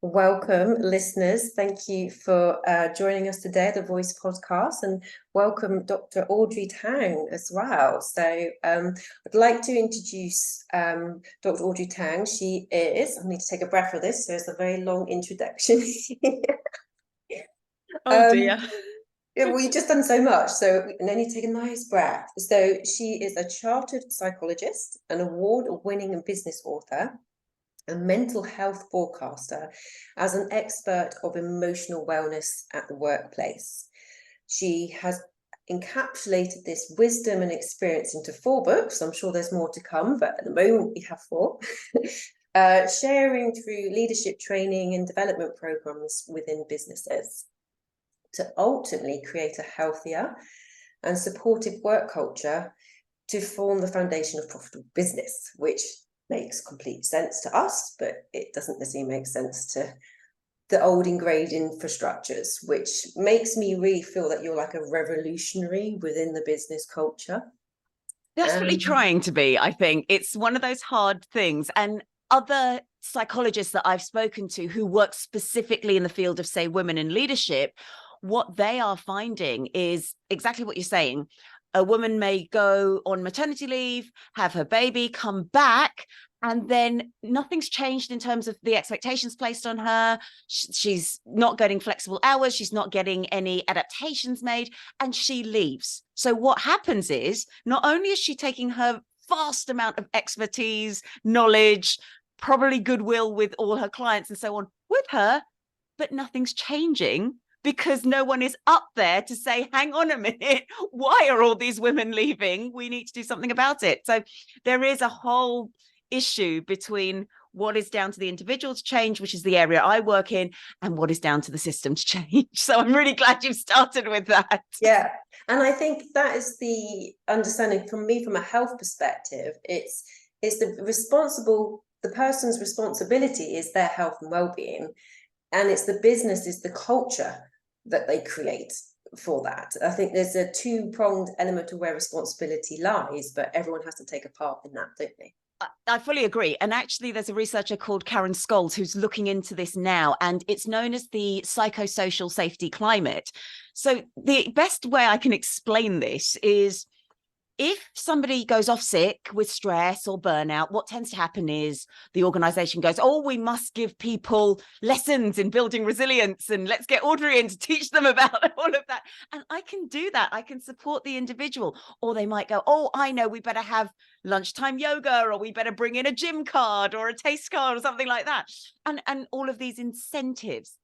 Welcome, listeners. Thank you for joining us today at the Voice Podcast, and welcome Dr. Audrey Tang as well. So I'd like to introduce Dr. Audrey Tang. She is, I need to take a breath for this, so it's a very long introduction. Oh dear. We've just done so much, so we need to take a nice breath. So she is a chartered psychologist, an award-winning business author, a mental health forecaster, as an expert of emotional wellness at the workplace. She has encapsulated this wisdom and experience into 4 books. I'm sure there's more to come, but at the moment we have 4. Sharing through leadership training and development programs within businesses to ultimately create a healthier and supportive work culture to form the foundation of profitable business, which makes complete sense to us, but it doesn't necessarily make sense to the old ingrained infrastructures, which makes me really feel that you're like a revolutionary within the business culture. Desperately trying to be, I think. It's one of those hard things. And other psychologists that I've spoken to who work specifically in the field of, say, women in leadership, what they are finding is exactly what you're saying. A woman may go on maternity leave, have her baby, come back, and then nothing's changed in terms of the expectations placed on her. She's not getting flexible hours. She's not getting any adaptations made, and she leaves. So what happens is not only is she taking her vast amount of expertise, knowledge, probably goodwill with all her clients and so on with her, but nothing's changing because no one is up there to say, hang on a minute, why are all these women leaving? We need to do something about it. So there is a whole issue between what is down to the individual to change, which is the area I work in, and what is down to the system to change. So I'm really glad you've started with that. Yeah. And I think that is the understanding from me, from a health perspective. It's the person's responsibility is their health and well-being. And it's the business is the culture that they create for that. I think there's a 2-pronged element to where responsibility lies, but everyone has to take a part in that, don't they? I fully agree. And actually, there's a researcher called Karen Scholes who's looking into this now, and it's known as the psychosocial safety climate. So the best way I can explain this is if somebody goes off sick with stress or burnout, what tends to happen is the organization goes, oh, we must give people lessons in building resilience and let's get Audrey in to teach them about all of that. And I can do that. I can support the individual. Or they might go, oh, I know, we better have lunchtime yoga, or we better bring in a gym card or a taste card or something like that. And all of these incentives.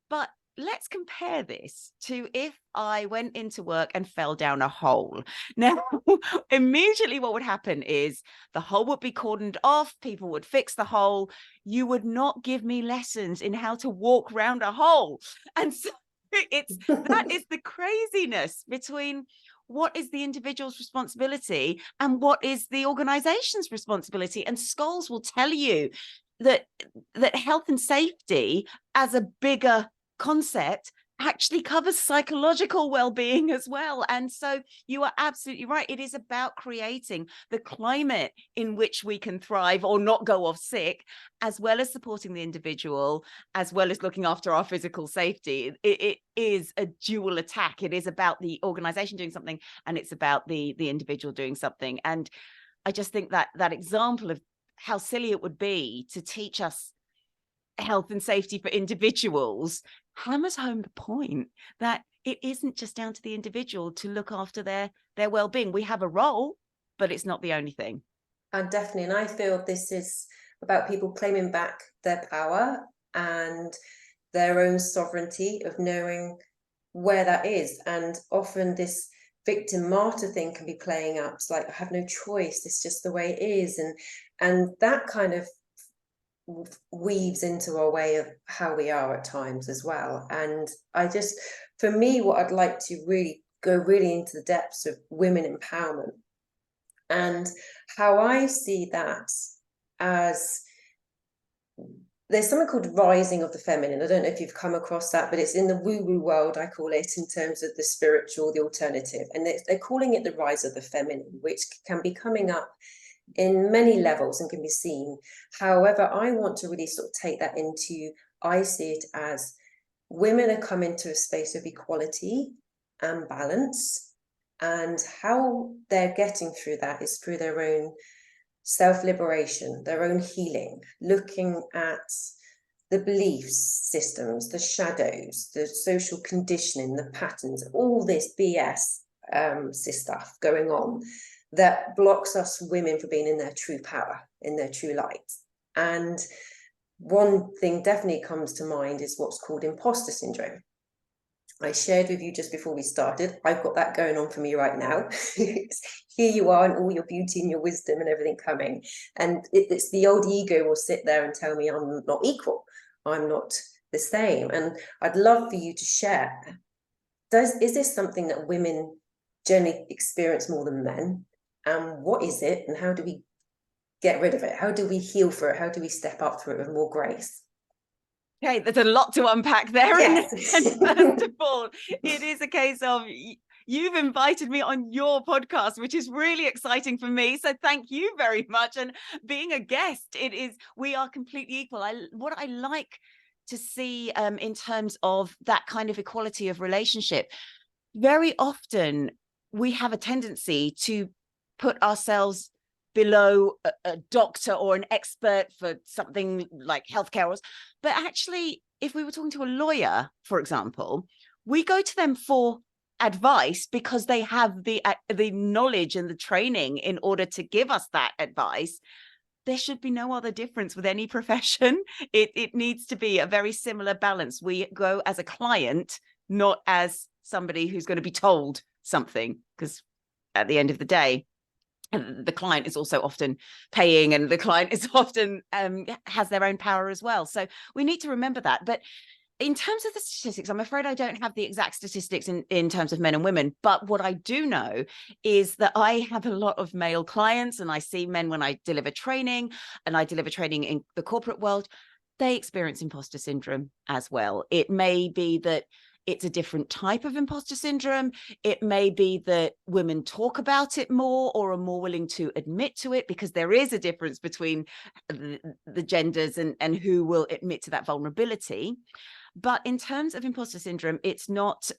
But let's compare this to if I went into work and fell down a hole. Now, immediately what would happen is the hole would be cordoned off, people would fix the hole. You would not give me lessons in how to walk around a hole. And so that is the craziness between what is the individual's responsibility and what is the organization's responsibility. And Scholes will tell you that health and safety as a bigger concept actually covers psychological well-being as well. And so you are absolutely right. It is about creating the climate in which we can thrive or not go off sick, as well as supporting the individual, as well as looking after our physical safety. It is a dual attack. It is about the organization doing something, and it's about the individual doing something. And I just think that example of how silly it would be to teach us health and safety for individuals hammers home the point that it isn't just down to the individual to look after their well-being. We have a role, but it's not the only thing. And definitely, and I feel this is about people claiming back their power and their own sovereignty of knowing where that is. And often this victim martyr thing can be playing up. It's like, I have no choice, it's just the way it is. And that kind of weaves into our way of how we are at times as well. And for me, what I'd like to really go into the depths of women empowerment and how I see that as there's something called rising of the feminine. I don't know if you've come across that, but it's in the woo-woo world, I call it, in terms of the spiritual, the alternative. And they're calling it the rise of the feminine, which can be coming up in many levels and can be seen. However, I want to really sort of take that into, I see it as women are coming to a space of equality and balance, and how they're getting through that is through their own self-liberation, their own healing, looking at the beliefs systems, the shadows, the social conditioning, the patterns, all this BS stuff going on that blocks us women from being in their true power, in their true light. And one thing definitely comes to mind is what's called imposter syndrome. I shared with you just before we started, I've got that going on for me right now. Here you are, and all your beauty and your wisdom and everything coming. And it's the old ego will sit there and tell me I'm not equal, I'm not the same. And I'd love for you to share, is this something that women generally experience more than men? And what is it, and how do we get rid of it? How do we heal for it? How do we step up through it with more grace? Okay, there's a lot to unpack there. Yes. And first of all, it is a case of you've invited me on your podcast, which is really exciting for me. So thank you very much. And being a guest, we are completely equal. What I like to see in terms of that kind of equality of relationship, very often we have a tendency to put ourselves below a doctor or an expert for something like healthcare, but actually, if we were talking to a lawyer, for example, we go to them for advice because they have the knowledge and the training in order to give us that advice. There should be no other difference with any profession. It needs to be a very similar balance. We go as a client, not as somebody who's going to be told something, because at the end of the day, the client is also often paying, and the client is often has their own power as well. So we need to remember that. But in terms of the statistics, I'm afraid I don't have the exact statistics in terms of men and women. But what I do know is that I have a lot of male clients, and I see men when I deliver training, and I deliver training in the corporate world. They experience imposter syndrome as well. It may be that it's a different type of imposter syndrome. It may be that women talk about it more or are more willing to admit to it, because there is a difference between the genders and who will admit to that vulnerability. But in terms of imposter syndrome, it's not,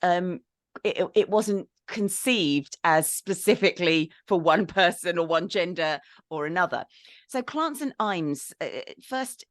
it wasn't conceived as specifically for one person or one gender or another. So Clance and Imes first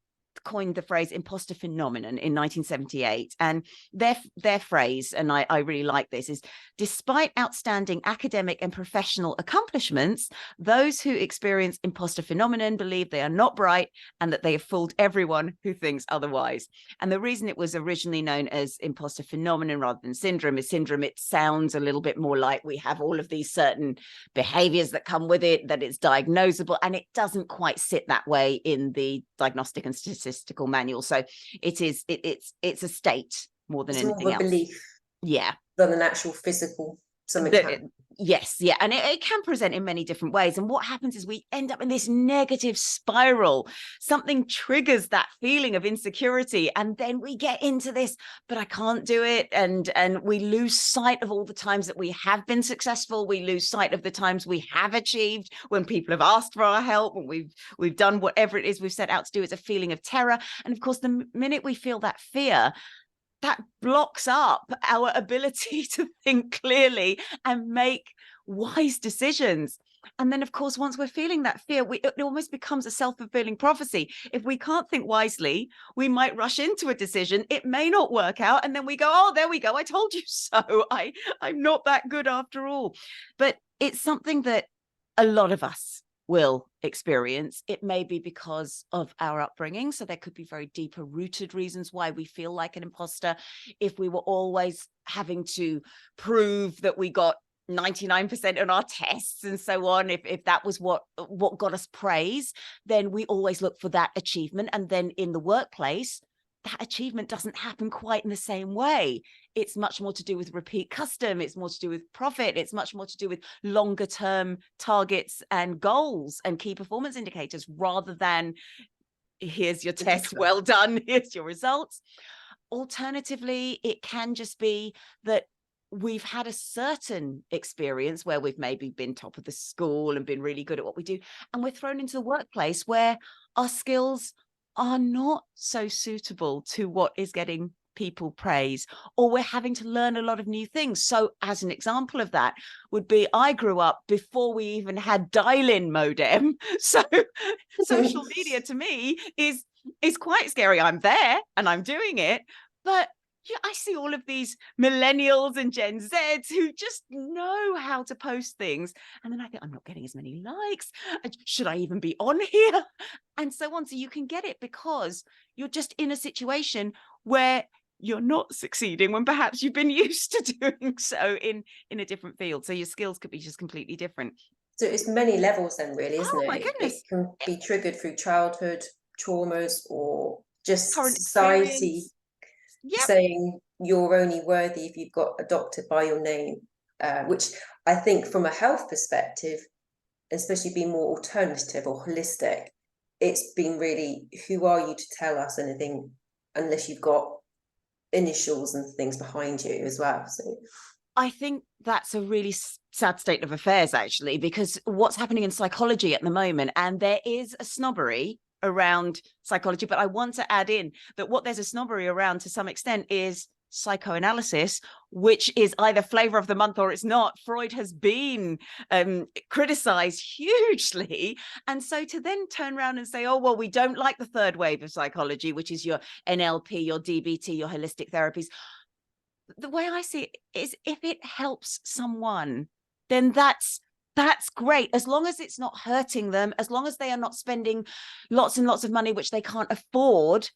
coined the phrase imposter phenomenon in 1978, and their phrase, and I really like this, is despite outstanding academic and professional accomplishments, those who experience imposter phenomenon believe they are not bright and that they have fooled everyone who thinks otherwise. And the reason it was originally known as imposter phenomenon rather than syndrome is syndrome, it sounds a little bit more like we have all of these certain behaviors that come with it, that it's diagnosable, and it doesn't quite sit that way in the diagnostic and statistical manual. So it's a state more than anything else. Belief, yeah, than an actual physical something. Yes, yeah, and it can present in many different ways. And what happens is we end up in this negative spiral. Something triggers that feeling of insecurity, and then we get into this, but I can't do it, and we lose sight of all the times that we have been successful. We lose sight of the times we have achieved, when people have asked for our help, when we've done whatever it is we've set out to do. It's a feeling of terror, and of course, the minute we feel that fear, that blocks up our ability to think clearly and make wise decisions. And then, of course, once we're feeling that fear, it almost becomes a self-fulfilling prophecy. If we can't think wisely, we might rush into a decision. It may not work out. And then we go, oh, there we go. I told you so. I'm not that good after all. But it's something that a lot of us will experience. It may be because of our upbringing. So there could be very deeper rooted reasons why we feel like an imposter. If we were always having to prove that we got 99% on our tests and so on, if that was what got us praise, then we always look for that achievement. And then in the workplace, that achievement doesn't happen quite in the same way. It's much more to do with repeat custom. It's more to do with profit. It's much more to do with longer term targets and goals and key performance indicators, rather than here's your test, well done, here's your results. Alternatively, it can just be that we've had a certain experience where we've maybe been top of the school and been really good at what we do, and we're thrown into the workplace where our skills are not so suitable to what is getting people praise, or we're having to learn a lot of new things. So as an example of that would be, I grew up before we even had dial-in modem, so social media to me is quite scary. I'm there and I'm doing it, but yeah, I see all of these millennials and Gen Zs who just know how to post things. And then I think, I'm not getting as many likes. Should I even be on here? And so on. So you can get it because you're just in a situation where you're not succeeding when perhaps you've been used to doing so in a different field. So your skills could be just completely different. So it's many levels then, really, isn't Oh it? my goodness. It can be triggered through childhood traumas or just Current society experience. Yep. saying you're only worthy if you've got a doctor by your name, which I think from a health perspective, especially being more alternative or holistic, it's been really, who are you to tell us anything unless you've got initials and things behind you as well. So I think that's a really sad state of affairs, actually, because what's happening in psychology at the moment, and there is a snobbery around psychology, but I want to add in that what there's a snobbery around to some extent is psychoanalysis, which is either flavor of the month or it's not. Freud has been criticized hugely. And so to then turn around and say, oh, well, we don't like the third wave of psychology, which is your NLP, your DBT, your holistic therapies. The way I see it is, if it helps someone, then that's great, as long as it's not hurting them, as long as they are not spending lots and lots of money which they can't afford.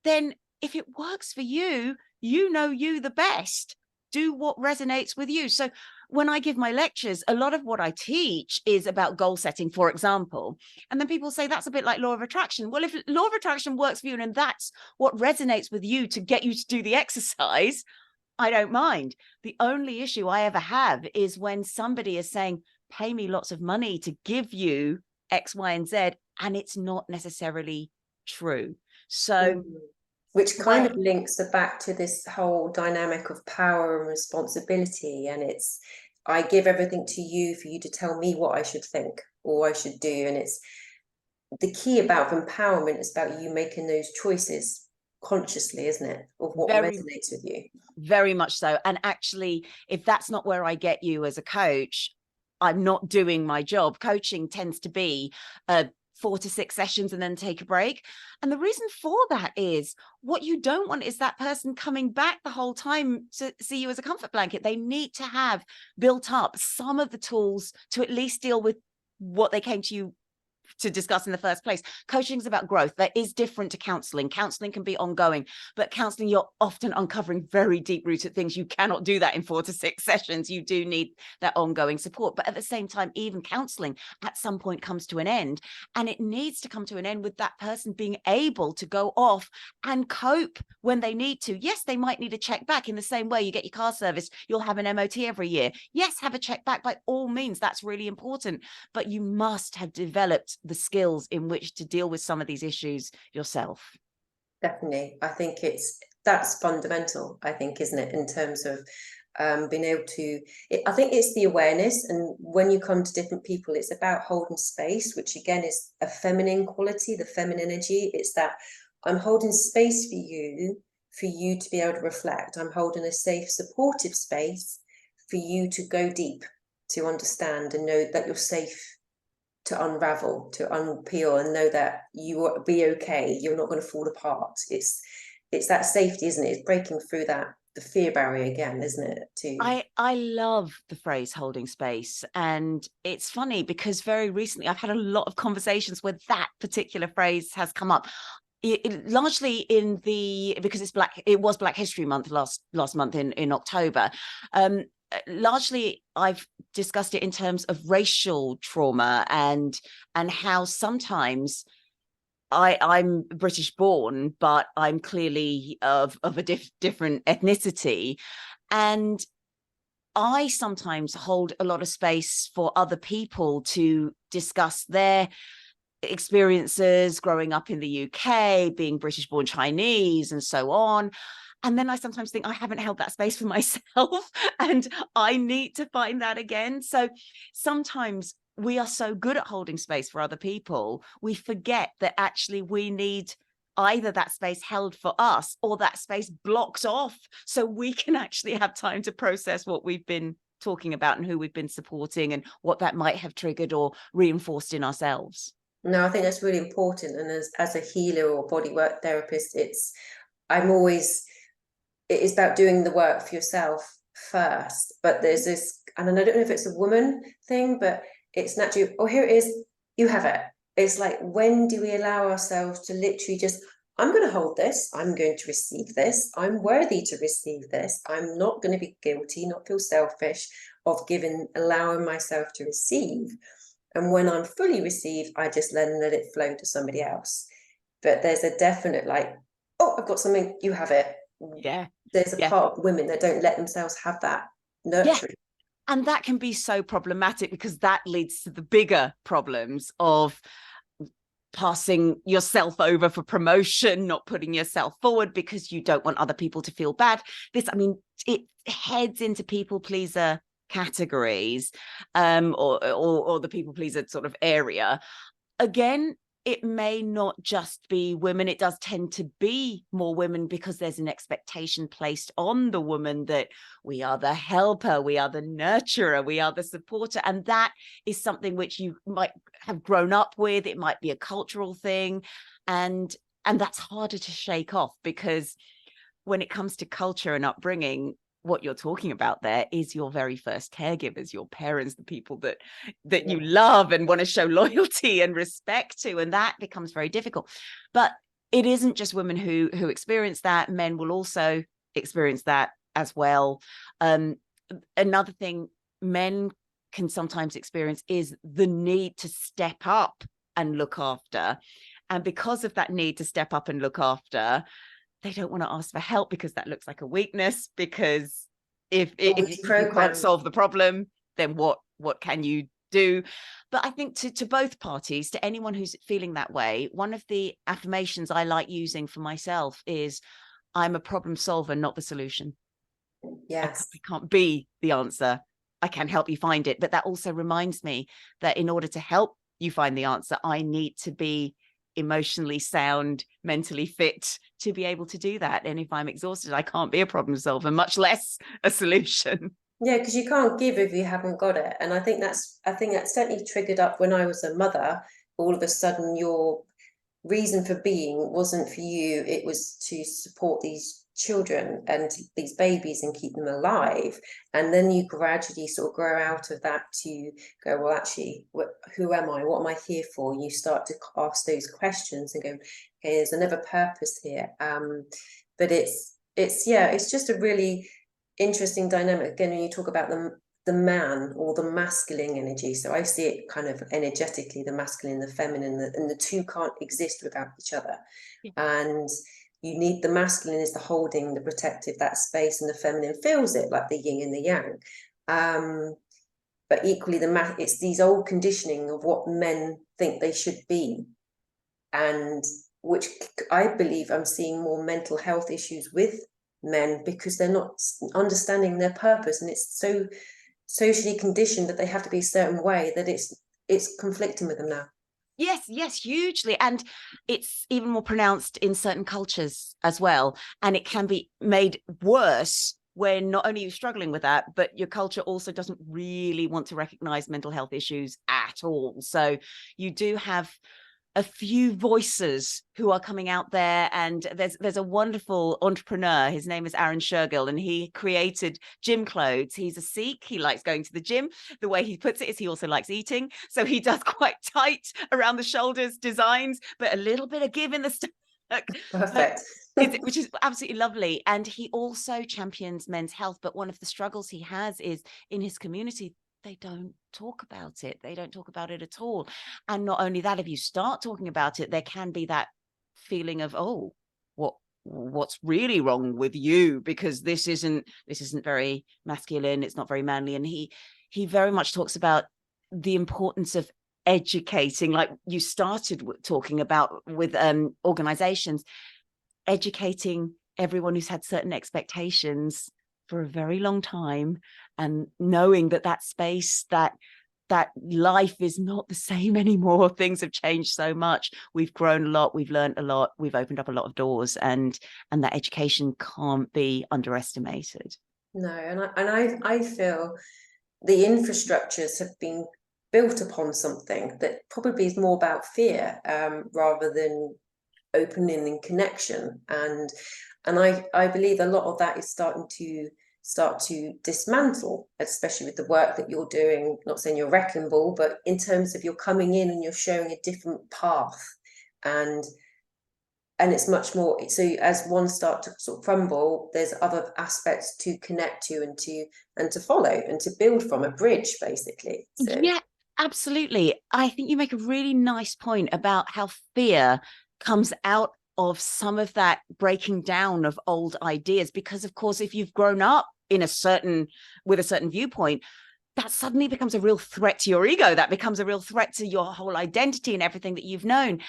Then if it works for you, you know you the best. Do what resonates with you. So when I give my lectures, a lot of what I teach is about goal setting, for example. And then people say that's a bit like law of attraction. Well, if law of attraction works for you and that's what resonates with you to get you to do the exercise, I don't mind. The only issue I ever have is when somebody is saying, pay me lots of money to give you X, Y, and Z, and it's not necessarily true. So which kind of links back to this whole dynamic of power and responsibility. And it's, I give everything to you for you to tell me what I should think or I should do. And it's the key about empowerment is about you making those choices consciously, isn't it? Of what resonates with you. Very much so. And actually, if that's not where I get you as a coach, I'm not doing my job. Coaching tends to be 4 to 6 sessions and then take a break. And the reason for that is, what you don't want is that person coming back the whole time to see you as a comfort blanket. They need to have built up some of the tools to at least deal with what they came to you to discuss in the first place. Coaching is about growth. That is different to counseling. Counseling can be ongoing, but counseling, you're often uncovering very deep rooted things. You cannot do that in 4 to 6 sessions. You do need that ongoing support. But at the same time, even counseling at some point comes to an end, and it needs to come to an end with that person being able to go off and cope when they need to. Yes, they might need a check back in the same way you get your car serviced. You'll have an MOT every year. Yes, have a check back by all means. That's really important. But you must have developed the skills in which to deal with some of these issues yourself. Definitely. I think that's fundamental, I think, isn't it, in terms of being able to, I think it's the awareness. And when you come to different people, it's about holding space, which again is a feminine quality, the feminine energy. It's that I'm holding space for you to be able to reflect. I'm holding a safe, supportive space for you to go deep, to understand and know that you're safe to unravel, to unpeel, and know that you will be okay. You're not going to fall apart. It's that safety, isn't it? It's breaking through the fear barrier again, isn't it? I love the phrase holding space. And it's funny because very recently I've had a lot of conversations where that particular phrase has come up. Largely because it was Black History Month last month in October. Largely I've discussed it in terms of racial trauma and how sometimes I'm British born, but I'm clearly of a different ethnicity. And I sometimes hold a lot of space for other people to discuss their experiences growing up in the UK, being British born Chinese and so on. And then I sometimes think I haven't held that space for myself and I need to find that again. So sometimes we are so good at holding space for other people, we forget that actually we need either that space held for us or that space blocked off so we can actually have time to process what we've been talking about and who we've been supporting and what that might have triggered or reinforced in ourselves. No, I think that's really important. And as a healer or bodywork therapist, I'm always, it is about doing the work for yourself first. But there's this, and I don't know if it's a woman thing, but it's naturally, oh, here it is, you have it. It's like, when do we allow ourselves to literally just, I'm going to hold this, I'm going to receive this, I'm worthy to receive this, I'm not going to be guilty, not feel selfish of allowing myself to receive. And when I'm fully received, I just let it flow to somebody else. But there's a definite like, oh, I've got something, you have it. Yeah. There's a part of women that don't let themselves have that nurturing. Yeah. And that can be so problematic because that leads to the bigger problems of passing yourself over for promotion, not putting yourself forward because you don't want other people to feel bad. It heads into people pleaser categories, or the people pleaser sort of area. Again, it may not just be women. It does tend to be more women because there's an expectation placed on the woman that we are the helper, we are the nurturer, we are the supporter. And that is something which you might have grown up with. It might be a cultural thing. And that's harder to shake off because when it comes to culture and upbringing, what you're talking about there is your very first caregivers, your parents, the people that you love and want to show loyalty and respect to, and that becomes very difficult. But it isn't just women who experience that. Men will also experience that as well. Another thing men can sometimes experience is the need to step up and look after. And because of that need to step up and look after, they don't want to ask for help because that looks like a weakness, because if you can't solve the problem, then what can you do? But I think to both parties, to anyone who's feeling that way, one of the affirmations I like using for myself is, I'm a problem solver, not the solution. Yes. I can't be the answer. I can help you find it. But that also reminds me that in order to help you find the answer, I need to be emotionally sound, mentally fit to be able to do that. And if I'm exhausted, I can't be a problem solver, much less a solution. Yeah, because you can't give if you haven't got it. And I think that's certainly triggered up when I was a mother. All of a sudden, your reason for being wasn't for you, it was to support these children and these babies and keep them alive. And then you gradually sort of grow out of that to go, well, actually, who am I? What am I here for? You start to ask those questions and go, okay, there's another purpose here. But it's just a really interesting dynamic. Again, when you talk about the man or the masculine energy, so I see it kind of energetically, the masculine, the feminine, and the two can't exist without each other. And you need the masculine is the holding, the protective, that space, and the feminine feels it, like the yin and the yang. But equally, it's these old conditioning of what men think they should be, and which I believe I'm seeing more mental health issues with men because they're not understanding their purpose, and it's so socially conditioned that they have to be a certain way that it's conflicting with them now. Yes, hugely. And it's even more pronounced in certain cultures as well. And it can be made worse when not only you're struggling with that, but your culture also doesn't really want to recognize mental health issues at all. So you do have a few voices who are coming out there, and there's a wonderful entrepreneur. His name is Aaron Shergill, and he created gym clothes. He's a Sikh. He likes going to the gym. The way he puts it is he also likes eating, so he does quite tight around the shoulders designs, but a little bit of give in the stomach. Perfect. Which is absolutely lovely. And he also champions men's health, but one of the struggles he has is in his community, they don't talk about it. They don't talk about it at all. And not only that, if you start talking about it, there can be that feeling of, oh, what's really wrong with you? Because this isn't very masculine. It's not very manly. And he very much talks about the importance of educating, like you started talking about with organizations, educating everyone who's had certain expectations for a very long time, and knowing that that space, that life is not the same anymore. Things have changed so much. We've grown a lot, we've learned a lot, we've opened up a lot of doors, and that education can't be underestimated. No, I feel the infrastructures have been built upon something that probably is more about fear, rather than opening and connection. And I believe a lot of that is starting to dismantle, especially with the work that you're doing. Not saying you're wrecking ball, but in terms of you're coming in and you're showing a different path, and it's much more. So as one start to sort of crumble, there's other aspects to connect to and to follow and to build from, a bridge, basically. So. Yeah, absolutely. I think you make a really nice point about how fear comes out of some of that breaking down of old ideas, because of course, if you've grown up in with a certain viewpoint, that suddenly becomes a real threat to your ego. That becomes a real threat to your whole identity and everything that you've known.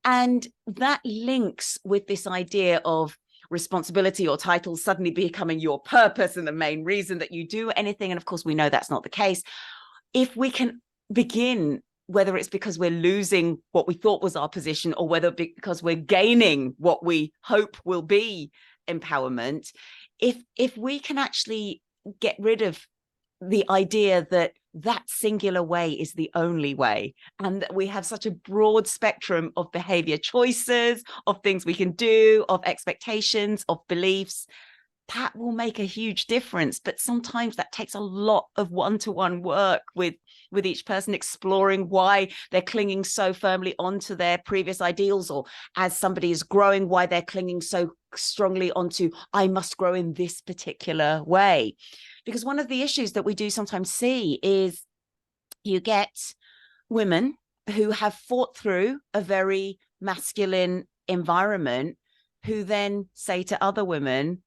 And that links with this idea of responsibility or titles suddenly becoming your purpose and the main reason that you do anything. And of course, we know that's not the case. If we can begin, whether it's because we're losing what we thought was our position, or whether because we're gaining what we hope will be empowerment, if we can actually get rid of the idea that that singular way is the only way, and that we have such a broad spectrum of behavior choices, of things we can do, of expectations, of beliefs, that will make a huge difference. But sometimes that takes a lot of one-to-one work with each person, exploring why they're clinging so firmly onto their previous ideals, or as somebody is growing, why they're clinging so strongly onto, I must grow in this particular way. Because one of the issues that we do sometimes see is you get women who have fought through a very masculine environment, who then say to other women,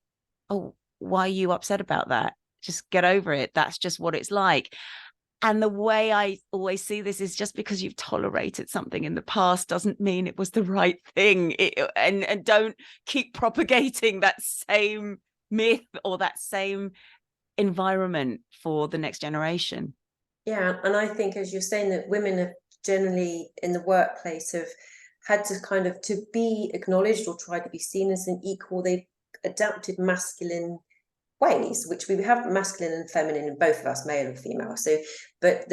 oh, why are you upset about that? Just get over it. That's just what it's like. And the way I always see this is, just because you've tolerated something in the past doesn't mean it was the right thing. And don't keep propagating that same myth or that same environment for the next generation. Yeah, and I think, as you're saying, that women have generally in the workplace have had to kind of, to be acknowledged or try to be seen as an equal, they've adapted masculine ways, which we have masculine and feminine in both of us, male and female. So, but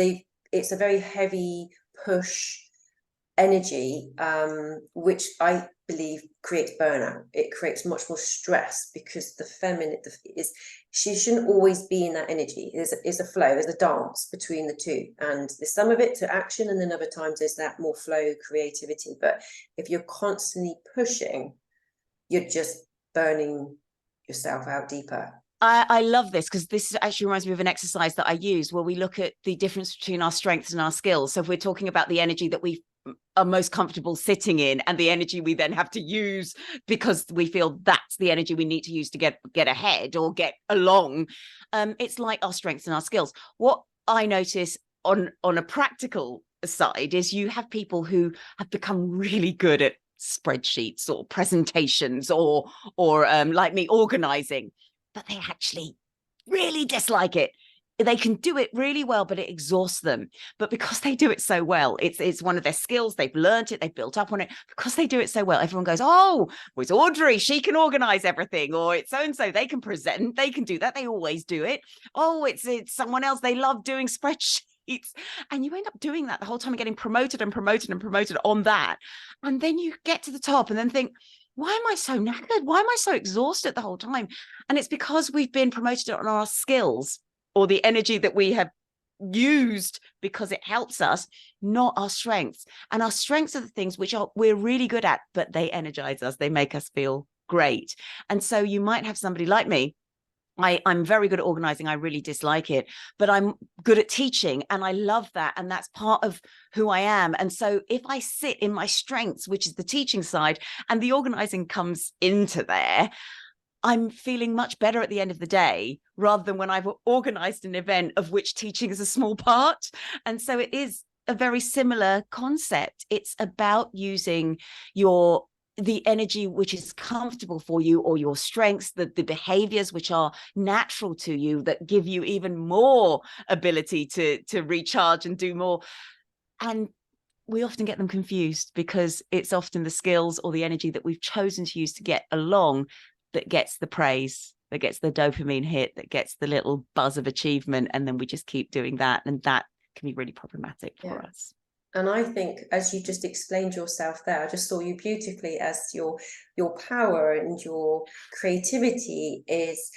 it's a very heavy push energy, which I believe creates burnout. It creates much more stress, because the feminine she shouldn't always be in that energy. There's a flow, there's a dance between the two, and there's some of it to action, and then other times there's that more flow, creativity. But if you're constantly pushing, you're just burning yourself out deeper. I love this, because this actually reminds me of an exercise that I use, where we look at the difference between our strengths and our skills. So if we're talking about the energy that we are most comfortable sitting in, and the energy we then have to use because we feel that's the energy we need to use to get ahead or get along, it's like our strengths and our skills. What I notice on a practical side is you have people who have become really good at spreadsheets or presentations or like me, organizing, but they actually really dislike it. They can do it really well, but it exhausts them. But because they do it so well, it's one of their skills. They've learned it. They've built up on it. Because they do it so well, everyone goes, oh, well, it's Audrey. She can organize everything. Or it's so-and-so. They can present. They can do that. They always do it. Oh, it's someone else. They love doing spreadsheets. And you end up doing that the whole time, and getting promoted and promoted and promoted on that. And then you get to the top and then think, why am I so knackered? Why am I so exhausted the whole time? And it's because we've been promoted on our skills, or the energy that we have used because it helps us, not our strengths. And our strengths are the things which we're really good at, but they energize us. They make us feel great. And so you might have somebody like me. I'm very good at organizing. I really dislike it, but I'm good at teaching, and I love that. And that's part of who I am. And so if I sit in my strengths, which is the teaching side, and the organizing comes into there, I'm feeling much better at the end of the day, rather than when I've organized an event of which teaching is a small part. And so it is a very similar concept. It's about using the energy which is comfortable for you, or your strengths, the behaviors which are natural to you, that give you even more ability to recharge and do more. And we often get them confused, because it's often the skills or the energy that we've chosen to use to get along that gets the praise, that gets the dopamine hit, that gets the little buzz of achievement, and then we just keep doing that, and that can be really problematic for us. And I think, as you just explained yourself there, I just saw you beautifully as your power and your creativity is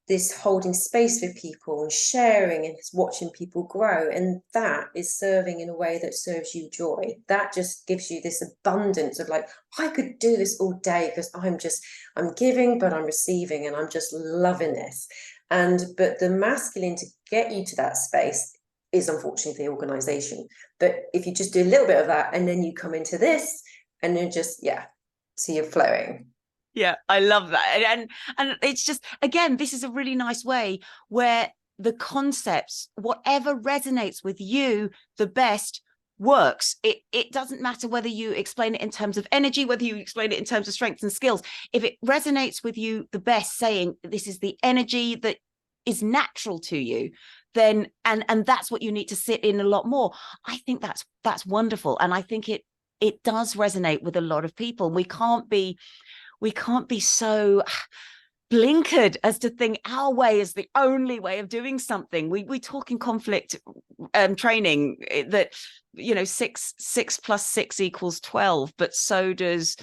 this holding space for people and sharing and watching people grow. And that is serving in a way that serves you joy. That just gives you this abundance of like, I could do this all day because I'm giving, but I'm receiving, and I'm just loving this. But the masculine to get you to that space is unfortunately the organization. But if you just do a little bit of that, and then you come into this, and then just, so you're flowing. Yeah, I love that. And it's just, again, this is a really nice way where the concepts, whatever resonates with you the best, works. It doesn't matter whether you explain it in terms of energy, whether you explain it in terms of strengths and skills. If it resonates with you the best, saying this is the energy that is natural to you, then and that's what you need to sit in a lot more. I think that's wonderful. And I think it does resonate with a lot of people. We can't be so blinkered as to think our way is the only way of doing something. We talk in conflict training that, 6 plus 6 equals 12, but so does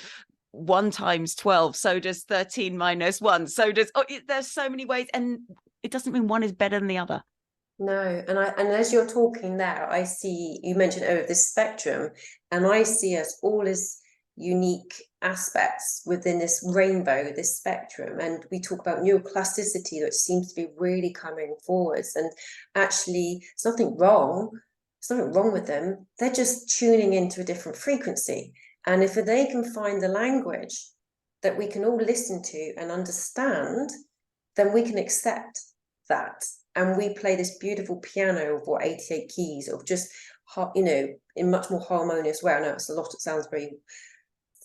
1 times 12, so does 13 minus 1, so does there's so many ways, and it doesn't mean one is better than the other. No, and as you're talking there, I see you mentioned this spectrum, and I see us all as unique aspects within this rainbow, this spectrum. And we talk about neuroplasticity, that seems to be really coming forwards. And actually, there's nothing wrong with them. They're just tuning into a different frequency. And if they can find the language that we can all listen to and understand, then we can accept that. And we play this beautiful piano of 88 keys of just, in much more harmonious way. I know it's a lot, it sounds very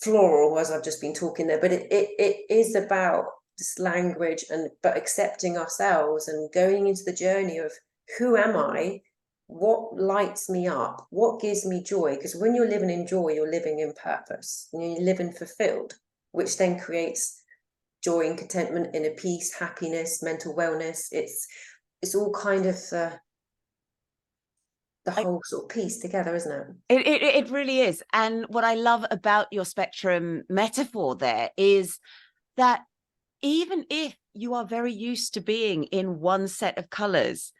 floral as I've just been talking there, but it is about this language, but accepting ourselves and going into the journey of who am I, what lights me up, what gives me joy. Because when you're living in joy, you're living in purpose, and you're living fulfilled, which then creates joy and contentment, inner peace, happiness, mental wellness. It's all kind of the whole sort of piece together, isn't it? It really is. And what I love about your spectrum metaphor there is that even if you are very used to being in one set of colors,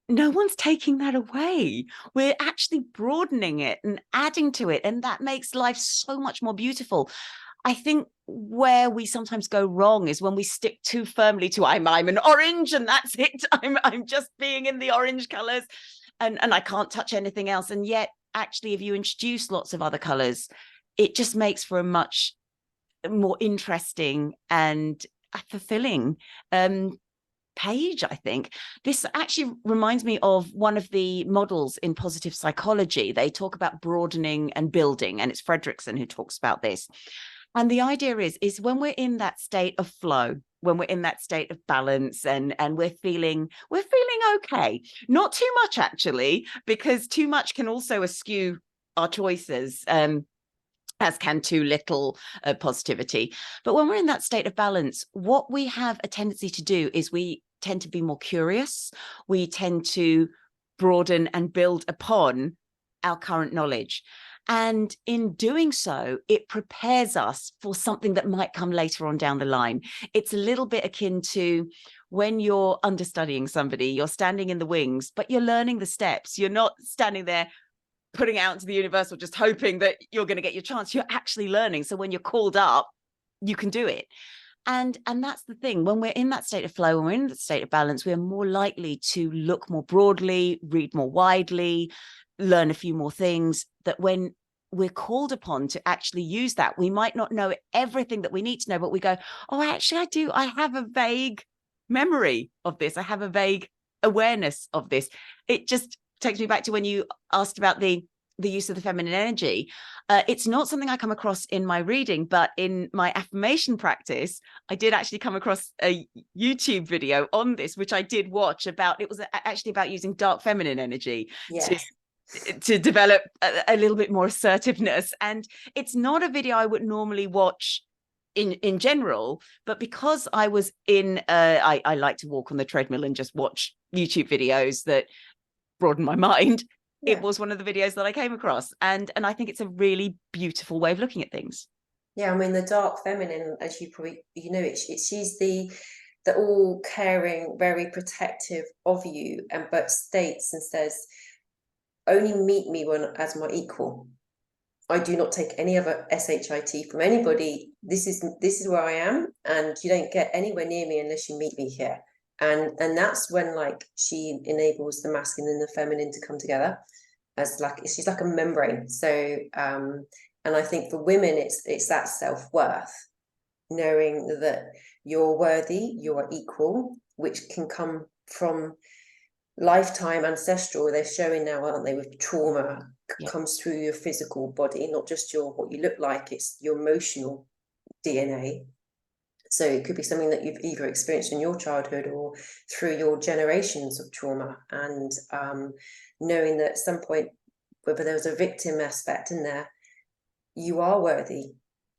no one's taking that away. We're actually broadening it and adding to it, and that makes life so much more beautiful. I think where we sometimes go wrong is when we stick too firmly to I'm an orange and that's it. I'm just being in the orange colors, and I can't touch anything else. And yet, actually, if you introduce lots of other colors, it just makes for a much more interesting and fulfilling page, I think. This actually reminds me of one of the models in positive psychology. They talk about broadening and building, and it's Fredrickson who talks about this. And the idea is when we're in that state of flow, when we're in that state of balance, and we're feeling okay, not too much actually, because too much can also eschew our choices, as can too little positivity. But when we're in that state of balance, what we have a tendency to do is we tend to be more curious. We tend to broaden and build upon our current knowledge. And in doing so, it prepares us for something that might come later on down the line. It's a little bit akin to when you're understudying somebody, you're standing in the wings, but you're learning the steps. You're not standing there putting out into the universe or just hoping that you're going to get your chance. You're actually learning. So when you're called up, you can do it. And that's the thing. When we're in that state of flow, when we're in that state of balance, we're more likely to look more broadly, read more widely, learn a few more things, that when we're called upon to actually use that, we might not know everything that we need to know, but we go, oh, actually, I do. I have a vague memory of this. I have a vague awareness of this. It just takes me back to when you asked about the use of the feminine energy. It's not something I come across in my reading, but in my affirmation practice, I did actually come across a YouTube video on this, which I did watch about. It was actually about using dark feminine energy to develop a little bit more assertiveness. And it's not a video I would normally watch in general, but because I was in, I like to walk on the treadmill and just watch YouTube videos that broaden my mind. It was one of the videos that I came across, and I think it's a really beautiful way of looking at things. Yeah, I mean, the dark feminine, as you probably she's the all caring, very protective of you, and but states and says, only meet me as my equal. I do not take any other SHIT from anybody. This is where I am, and you don't get anywhere near me unless you meet me here. And that's when, like, she enables the masculine and the feminine to come together as, like, she's like a membrane. So and I think for women it's that self-worth, knowing that you're worthy, you are equal, which can come from lifetime ancestral. They're showing now, aren't they, with trauma comes through your physical body, not just what you look like, it's your emotional DNA. So it could be something that you've either experienced in your childhood or through your generations of trauma, and knowing that at some point, whether there was a victim aspect in there, you are worthy.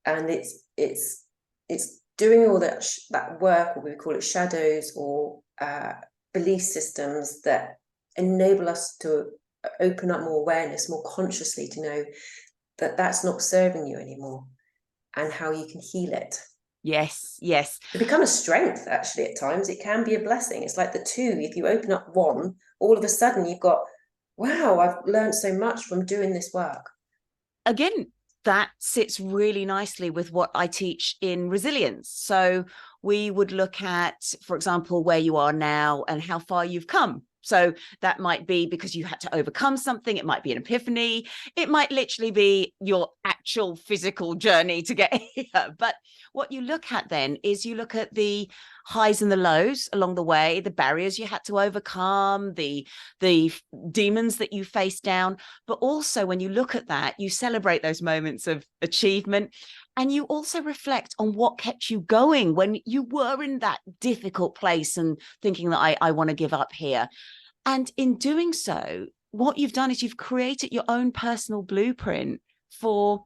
And it's doing all that work, or we call it shadows, or belief systems that enable us to open up more awareness, more consciously, to know that that's not serving you anymore, and how you can heal it. Yes. To become a strength, actually, at times it can be a blessing. It's like the two. If you open up one, all of a sudden you've got, wow, I've learned so much from doing this work. Again, that sits really nicely with what I teach in resilience. So we would look at, for example, where you are now and how far you've come. So that might be because you had to overcome something. It might be an epiphany. It might literally be your actual physical journey to get here. But what you look at then is you look at the highs and the lows along the way, the barriers you had to overcome, the demons that you faced down. But also when you look at that, you celebrate those moments of achievement. And you also reflect on what kept you going when you were in that difficult place and thinking that I want to give up here. And in doing so, what you've done is you've created your own personal blueprint for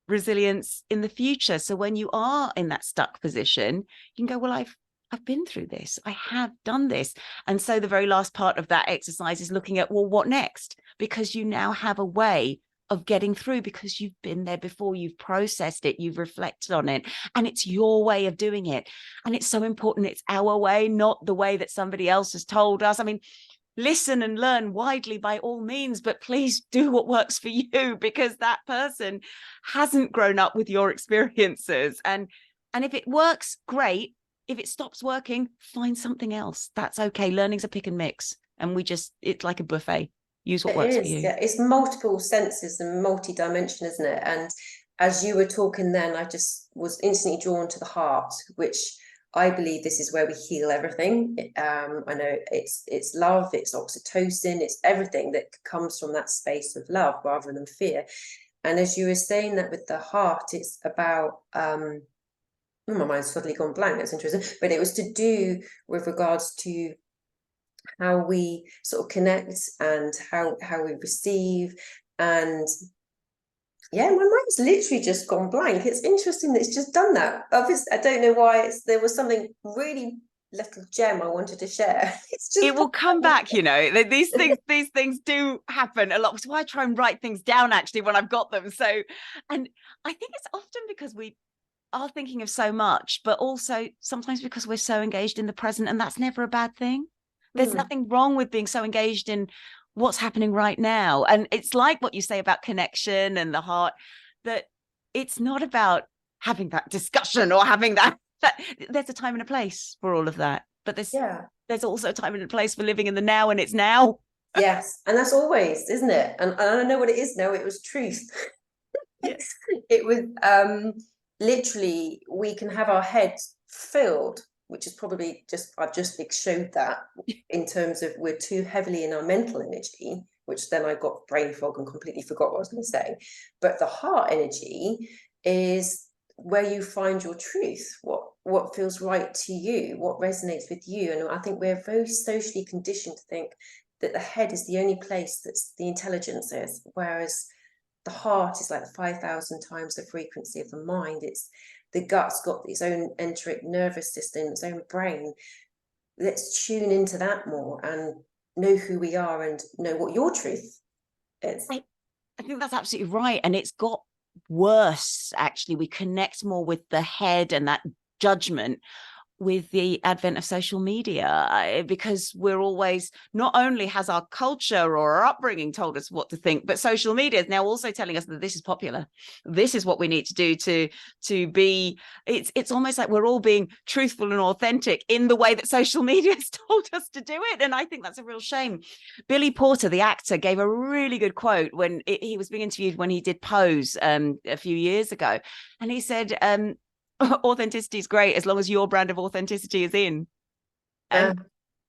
resilience in the future. So when you are in that stuck position, you can go, well, I've been through this. I have done this. And so the very last part of that exercise is looking at, well, what next? Because you now have a way of getting through, because you've been there before, you've processed it, you've reflected on it, and it's your way of doing it. And it's so important. It's our way, not the way that somebody else has told us. I mean, listen and learn widely by all means, but please do what works for you, because that person hasn't grown up with your experiences. And if it works, great. If it stops working, find something else. That's okay. Learning's a pick and mix. And it's like a buffet. Use what works for you. Yeah, it's multiple senses and multi-dimension, isn't it? And as you were talking then, I just was instantly drawn to the heart, which I believe this is where we heal everything. I know it's love, it's oxytocin, it's everything that comes from that space of love rather than fear. And as you were saying that with the heart, it's about my mind's suddenly gone blank. That's interesting. But it was to do with regards to how we sort of connect and how we receive. And yeah, my mind's literally just gone blank. It's interesting that it's just done that. Obviously, I don't know why. There was something really little gem I wanted to share. It will come back, these things do happen a lot. That's why I try and write things down actually when I've got them. So, and I think it's often because we are thinking of so much, but also sometimes because we're so engaged in the present, and that's never a bad thing. There's nothing wrong with being so engaged in what's happening right now. And it's like what you say about connection and the heart, that it's not about having that discussion or having that there's a time and a place for all of that. But there's also a time and a place for living in the now, and it's now. Yes. And that's always, isn't it? And I know what it is now. It was truth. Yes. It was literally, we can have our heads filled which is probably I've just showed that in terms of we're too heavily in our mental energy, which then I got brain fog and completely forgot what I was going to say. But the heart energy is where you find your truth, what feels right to you, what resonates with you. And I think we're very socially conditioned to think that the head is the only place that's the intelligence is, whereas the heart is like 5,000 times the frequency of the mind. It's the gut's got its own enteric nervous system, its own brain. Let's tune into that more and know who we are and know what your truth is. I think that's absolutely right. And it's got worse, actually. We connect more with the head and that judgment with the advent of social media, because we're always, not only has our culture or our upbringing told us what to think, but social media is now also telling us that this is popular. This is what we need to do to be, it's almost like we're all being truthful and authentic in the way that social media has told us to do it. And I think that's a real shame. Billy Porter, the actor, gave a really good quote when he was being interviewed when he did Pose a few years ago. And he said, authenticity is great as long as your brand of authenticity is in. And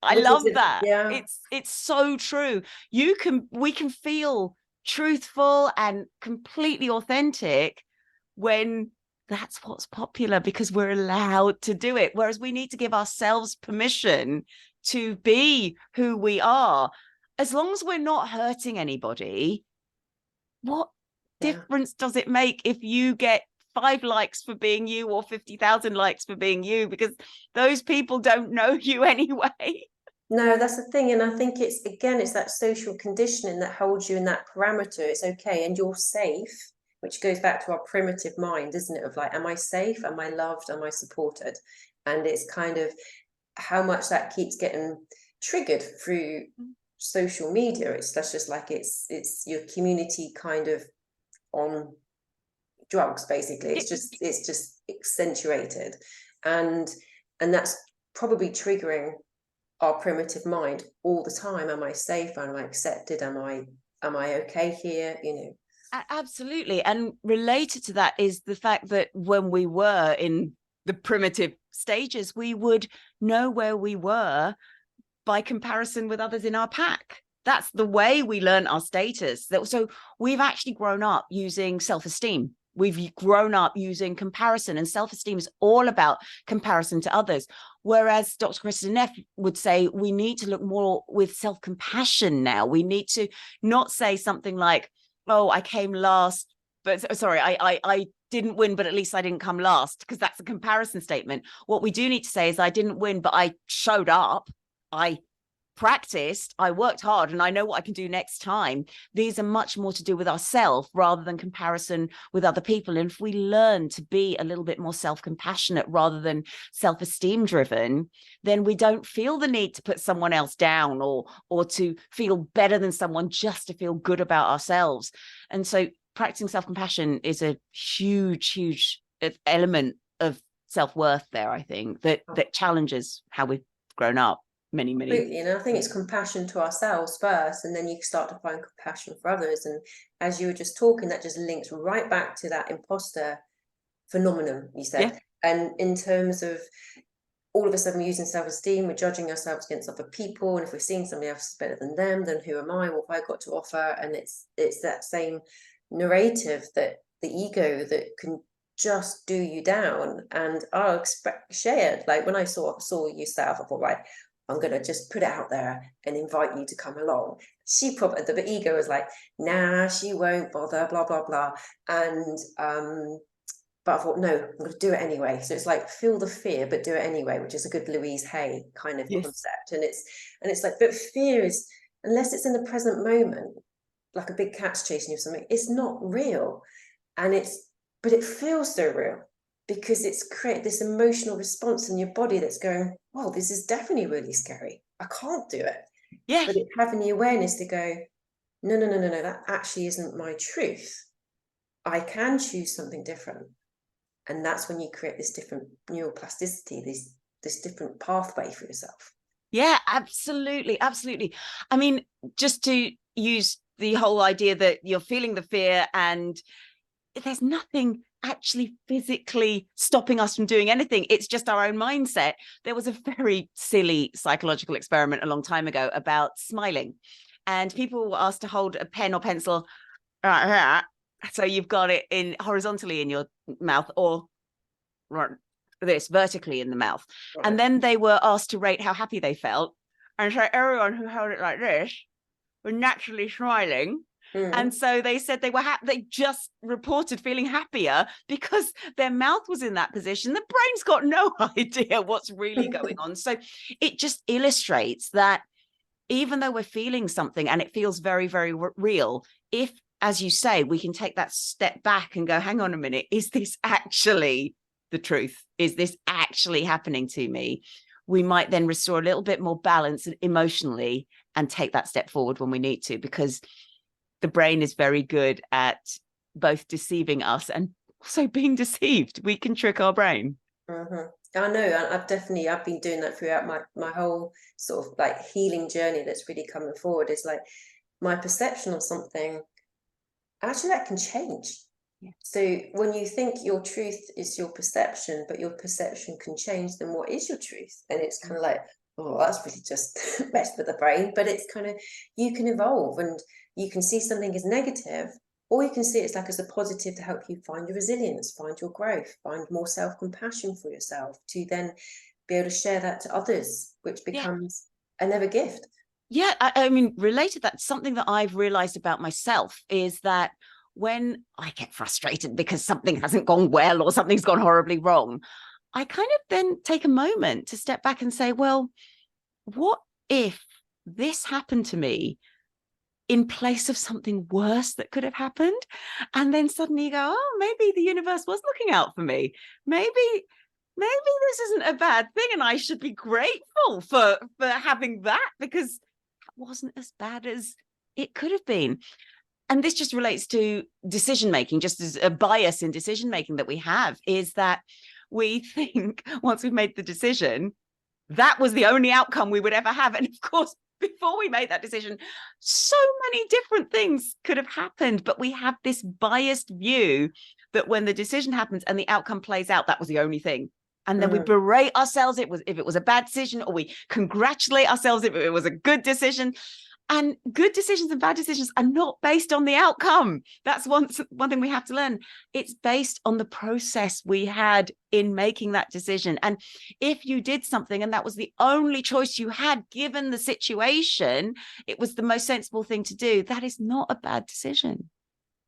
I love that. Yeah. It's so true. We can feel truthful and completely authentic when that's what's popular, because we're allowed to do it. Whereas we need to give ourselves permission to be who we are. As long as we're not hurting anybody, what difference does it make if you get 5 likes for being you or 50,000 likes for being you? Because those people don't know you anyway. No, that's the thing. And I think it's that social conditioning that holds you in that parameter. It's okay. And you're safe, which goes back to our primitive mind, isn't it? Of like, am I safe? Am I loved? Am I supported? And it's kind of how much that keeps getting triggered through social media. That's just like, it's your community kind of on drugs, basically. It's just accentuated, and that's probably triggering our primitive mind all the time. Am I safe? Am I accepted? Am I okay here? You know. Absolutely. And related to that is the fact that when we were in the primitive stages, we would know where we were by comparison with others in our pack. That's the way we learn our status. So we've actually grown up using self-esteem. We've grown up using comparison, and self-esteem is all about comparison to others. Whereas Dr. Kristen Neff would say we need to look more with self-compassion now. We need to not say something like, oh, I came last, but sorry, I didn't win, but at least I didn't come last, because that's a comparison statement. What we do need to say is I didn't win, but I showed up. I practiced, I worked hard, and I know what I can do next time. These are much more to do with ourselves rather than comparison with other people. And if we learn to be a little bit more self-compassionate rather than self-esteem driven, then we don't feel the need to put someone else down or to feel better than someone just to feel good about ourselves. And so practicing self-compassion is a huge element of self-worth there, I think, that challenges how we've grown up. Many. Absolutely. And I think it's compassion to ourselves first, and then you start to find compassion for others. And as you were just talking, that just links right back to that imposter phenomenon you said. Yeah. And in terms of all of a sudden we're using self-esteem, we're judging ourselves against other people, and if we're seeing somebody else is better than them, then who am I? What have I got to offer? And it's that same narrative, that the ego that can just do you down. And I'll shared, like when I saw you yourself, I thought, right, I'm going to just put it out there and invite you to come along. She probably, the ego was like, nah, she won't bother, blah, blah, blah. And, but I thought, no, I'm going to do it anyway. So it's like, feel the fear, but do it anyway, which is a good Louise Hay kind of concept. And it's like, but fear is, unless it's in the present moment, like a big cat's chasing you or something, it's not real. But it feels so real, because it's created this emotional response in your body that's going, well, this is definitely really scary. I can't do it. Yeah. But it's having the awareness to go, no, that actually isn't my truth. I can choose something different. And that's when you create this different neuroplasticity, this different pathway for yourself. Yeah, absolutely. I mean, just to use the whole idea that you're feeling the fear, and there's nothing actually physically stopping us from doing anything. It's just our own mindset. There was a very silly psychological experiment a long time ago about smiling. And people were asked to hold a pen or pencil like that. So you've got it in horizontally in your mouth, or this vertically in the mouth. Right. And then they were asked to rate how happy they felt. And so everyone who held it like this were naturally smiling. And so they said they were they just reported feeling happier because their mouth was in that position. The brain's got no idea what's really going on. So it just illustrates that even though we're feeling something and it feels very, very real, if, as you say, we can take that step back and go, hang on a minute, is this actually the truth? Is this actually happening to me? We might then restore a little bit more balance emotionally and take that step forward when we need to, because the brain is very good at both deceiving us and also being deceived. We can trick our brain. I know, I've been doing that throughout my whole sort of like healing journey that's really coming forward. Is like my perception of something, actually that can change. Yeah. So when you think your truth is your perception, but your perception can change, then what is your truth? And it's kind of like, oh, that's really just messed with the brain. But it's kind of, you can evolve, and you can see something as negative, or you can see it's like as a positive to help you find your resilience, find your growth, find more self-compassion for yourself, to then be able to share that to others, which becomes another gift. Yeah, I mean, related, that's something that I've realized about myself, is that when I get frustrated because something hasn't gone well or something's gone horribly wrong, I kind of then take a moment to step back and say, well, what if this happened to me in place of something worse that could have happened? And then suddenly you go, oh, maybe the universe was looking out for me. Maybe this isn't a bad thing, and I should be grateful for having that, because that wasn't as bad as it could have been. And this just relates to decision making, just as a bias in decision making that we have, is that we think once we've made the decision, that was the only outcome we would ever have. And of course, before we made that decision, so many different things could have happened, but we have this biased view that when the decision happens and the outcome plays out, that was the only thing. And then we berate ourselves if it was a bad decision, or we congratulate ourselves if it was a good decision. And good decisions and bad decisions are not based on the outcome. That's one thing we have to learn. It's based on the process we had in making that decision. And if you did something and that was the only choice you had given the situation, it was the most sensible thing to do, that is not a bad decision.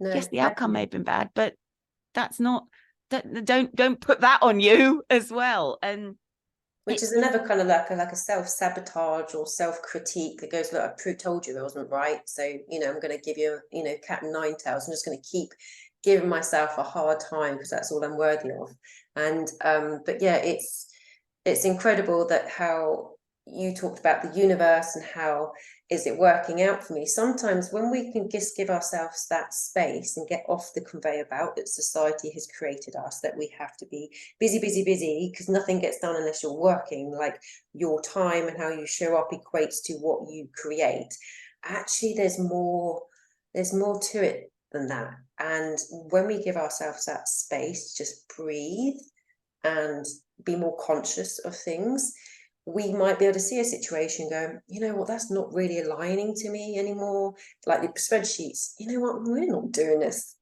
No, yes, the outcome may have been bad, but that's not, don't put that on you as well. And which is another kind of like a self-sabotage or self-critique that goes, look, I told you I wasn't right. So, I'm going to give you, cat and nine tails. I'm just going to keep giving myself a hard time because that's all I'm worthy of. And, but yeah, it's incredible that how you talked about the universe and how is it working out for me. Sometimes when we can just give ourselves that space and get off the conveyor belt that society has created us, that we have to be busy, because nothing gets done unless you're working, like your time and how you show up equates to what you create. Actually, there's more to it than that. And when we give ourselves that space, just breathe and be more conscious of things, we might be able to see a situation go, you know what, that's not really aligning to me anymore. Like the spreadsheets, you know what, I'm really not doing this.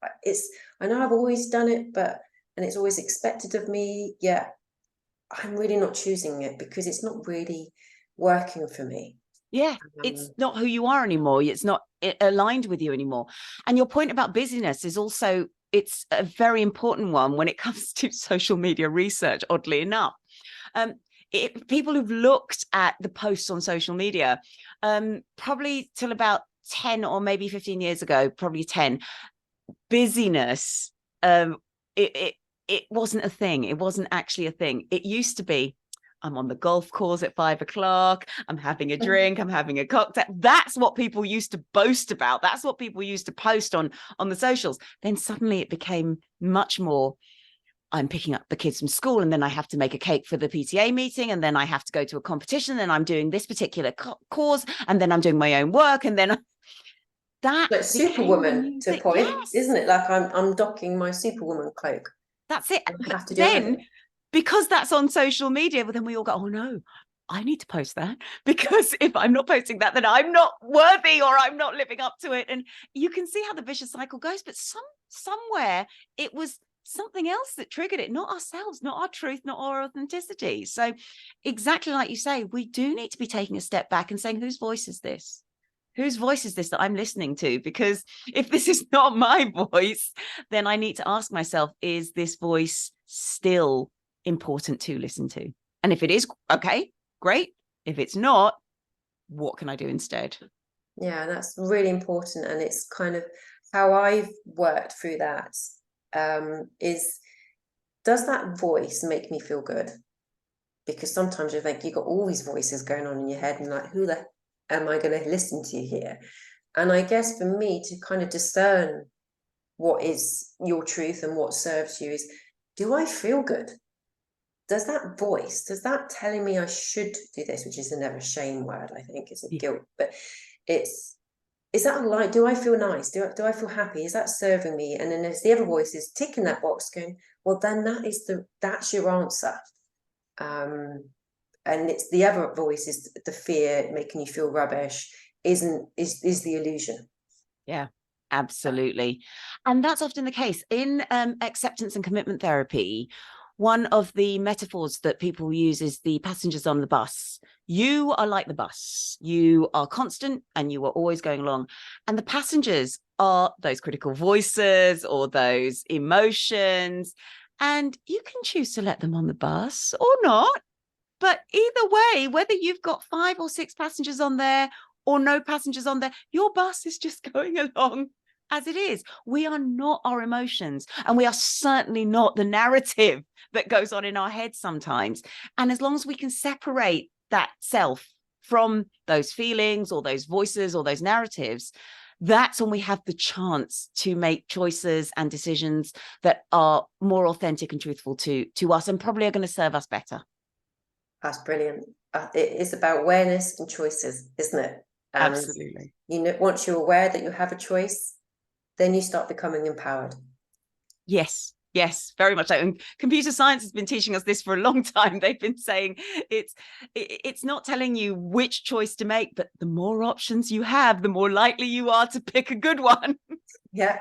I know I've always done it, and it's always expected of me. Yeah, I'm really not choosing it because it's not really working for me. Yeah, it's not who you are anymore. It's not aligned with you anymore. And your point about busyness is also, it's a very important one when it comes to social media research, oddly enough. People who've looked at the posts on social media, probably till about 10 or maybe 15 years ago, probably 10, busyness, it wasn't a thing. It wasn't actually a thing. It used to be, I'm on the golf course at 5 o'clock, I'm having a drink, I'm having a cocktail. That's what people used to boast about. That's what people used to post on the socials. Then suddenly it became much more, I'm picking up the kids from school, and then I have to make a cake for the PTA meeting, and then I have to go to a competition, and I'm doing this particular cause, and then I'm doing my own work, and then that like Superwoman to a point, yes. Isn't it? Like I'm docking my Superwoman cloak. That's it. I have to do Then, everything. because that's on social media, but then we all go, oh no, I need to post that, because if I'm not posting that, then I'm not worthy, or I'm not living up to it. And you can see how the vicious cycle goes, but somewhere it was something else that triggered it, not ourselves, not our truth, not our authenticity. So exactly like you say, we do need to be taking a step back and saying, whose voice is this? Whose voice is this that I'm listening to? Because if this is not my voice, then I need to ask myself, is this voice still important to listen to? And if it is, okay, great. If it's not, what can I do instead? Yeah, that's really important. And it's kind of how I've worked through that, is, does that voice make me feel good? Because sometimes you think you've got all these voices going on in your head and like, who the am I going to listen to here? And I guess for me to kind of discern what is your truth and what serves you is, do I feel good? Does that voice, does that telling me I should do this, which is another shame word, I think, it's a guilt, but it's, is that like, do I feel nice? Do I feel happy? Is that serving me? And then there's the other voices ticking that box going, well, then that's your answer. And it's the other voice is the fear making you feel rubbish, is the illusion. Yeah, absolutely. And that's often the case in acceptance and commitment therapy. One of the metaphors that people use is the passengers on the bus. You are like the bus. You are constant and you are always going along. And the passengers are those critical voices or those emotions. And you can choose to let them on the bus or not. But either way, whether you've got 5 or 6 passengers on there or no passengers on there, your bus is just going along as it is. We are not our emotions, and we are certainly not the narrative that goes on in our heads sometimes. And as long as we can separate that self from those feelings or those voices or those narratives, that's when we have the chance to make choices and decisions that are more authentic and truthful to us, and probably are going to serve us better. That's brilliant. It is about awareness and choices, isn't it? And Absolutely. you know, once you're aware that you have a choice, then you start becoming empowered. Yes, yes, very much so. And computer science has been teaching us this for a long time. They've been saying it's not telling you which choice to make, but the more options you have, the more likely you are to pick a good one. Yeah,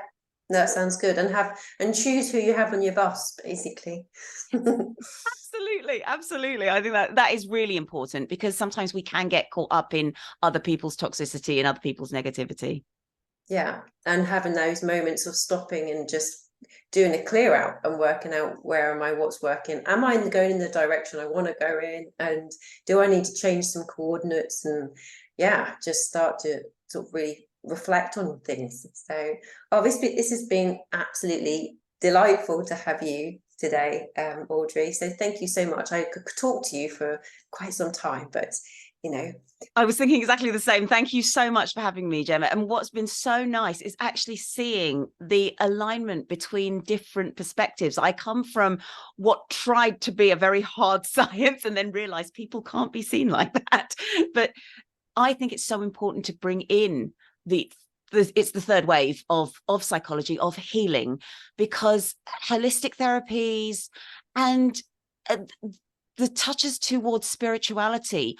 that sounds good. And choose who you have on your bus, basically. Absolutely, absolutely. I think that is really important, because sometimes we can get caught up in other people's toxicity and other people's negativity. Yeah, and having those moments of stopping and just doing a clear out and working out, where am I, what's working, am I going in the direction I want to go in, and do I need to change some coordinates? And yeah, just start to sort of really reflect on things. So this has been absolutely delightful to have you today, Audrey, so thank you so much. I could talk to you for quite some time, but you know, I was thinking exactly the same. Thank you so much for having me, Gemma. And what's been so nice is actually seeing the alignment between different perspectives. I come from what tried to be a very hard science and then realized people can't be seen like that. But I think it's so important to bring in it's the third wave of psychology, of healing, because holistic therapies and the touches towards spirituality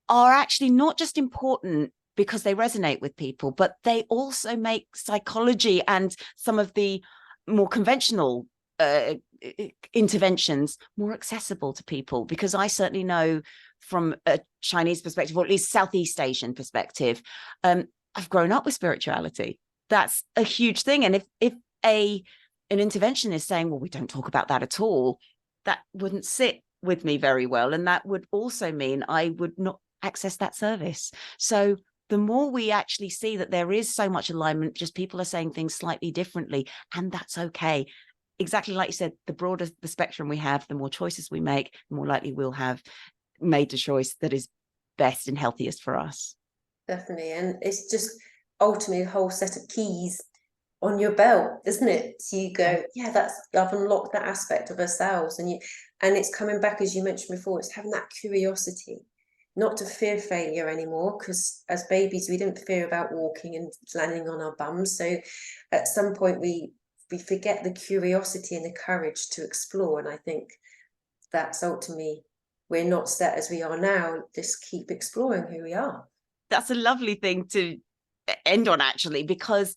are actually not just important because they resonate with people, but they also make psychology and some of the more conventional interventions more accessible to people. Because I certainly know from a Chinese perspective, or at least Southeast Asian perspective, I've grown up with spirituality. That's a huge thing. And if an intervention is saying, well, we don't talk about that at all, that wouldn't sit with me very well. And that would also mean I would not access that service. So the more we actually see that there is so much alignment, just people are saying things slightly differently, and that's okay. Exactly like you said, the broader the spectrum we have, the more choices we make, the more likely we'll have made the choice that is best and healthiest for us. definitely. And it's just ultimately a whole set of keys on your belt, isn't it? So you go, yeah, I've unlocked that aspect of ourselves. And it's coming back, as you mentioned before, it's having that curiosity, not to fear failure anymore, because as babies we didn't fear about walking and landing on our bums. So at some point we we forget the curiosity and the courage to explore. And I think that's ultimately, we're not set as we are now, just keep exploring who we are. That's a lovely thing to end on, actually, because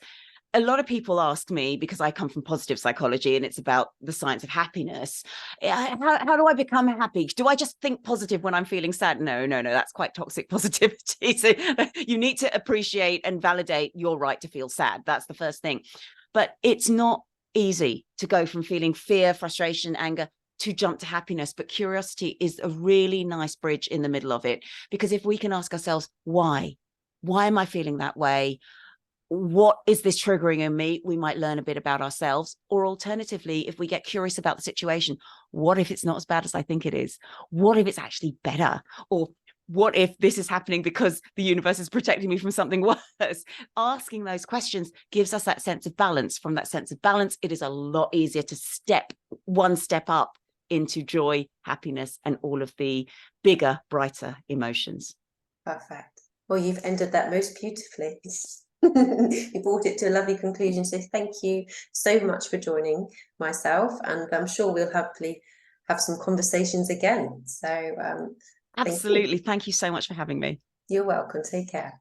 a lot of people ask me, because I come from positive psychology and it's about the science of happiness, how do I become happy? Do I just think positive when I'm feeling sad? No, that's quite toxic positivity. So you need to appreciate and validate your right to feel sad. That's the first thing. But it's not easy to go from feeling fear, frustration, anger to jump to happiness. But curiosity is a really nice bridge in the middle of it, because if we can ask ourselves, why am I feeling that way? What is this triggering in me? We might learn a bit about ourselves. Or alternatively, if we get curious about the situation, what if it's not as bad as I think it is? What if it's actually better? Or what if this is happening because the universe is protecting me from something worse? Asking those questions gives us that sense of balance. From that sense of balance, it is a lot easier to step one step up into joy, happiness, and all of the bigger, brighter emotions. Perfect. Well, you've ended that most beautifully. You brought it to a lovely conclusion. So thank you so much for joining myself, and I'm sure we'll hopefully have some conversations again. So absolutely. Thank you so much for having me. You're welcome. Take care.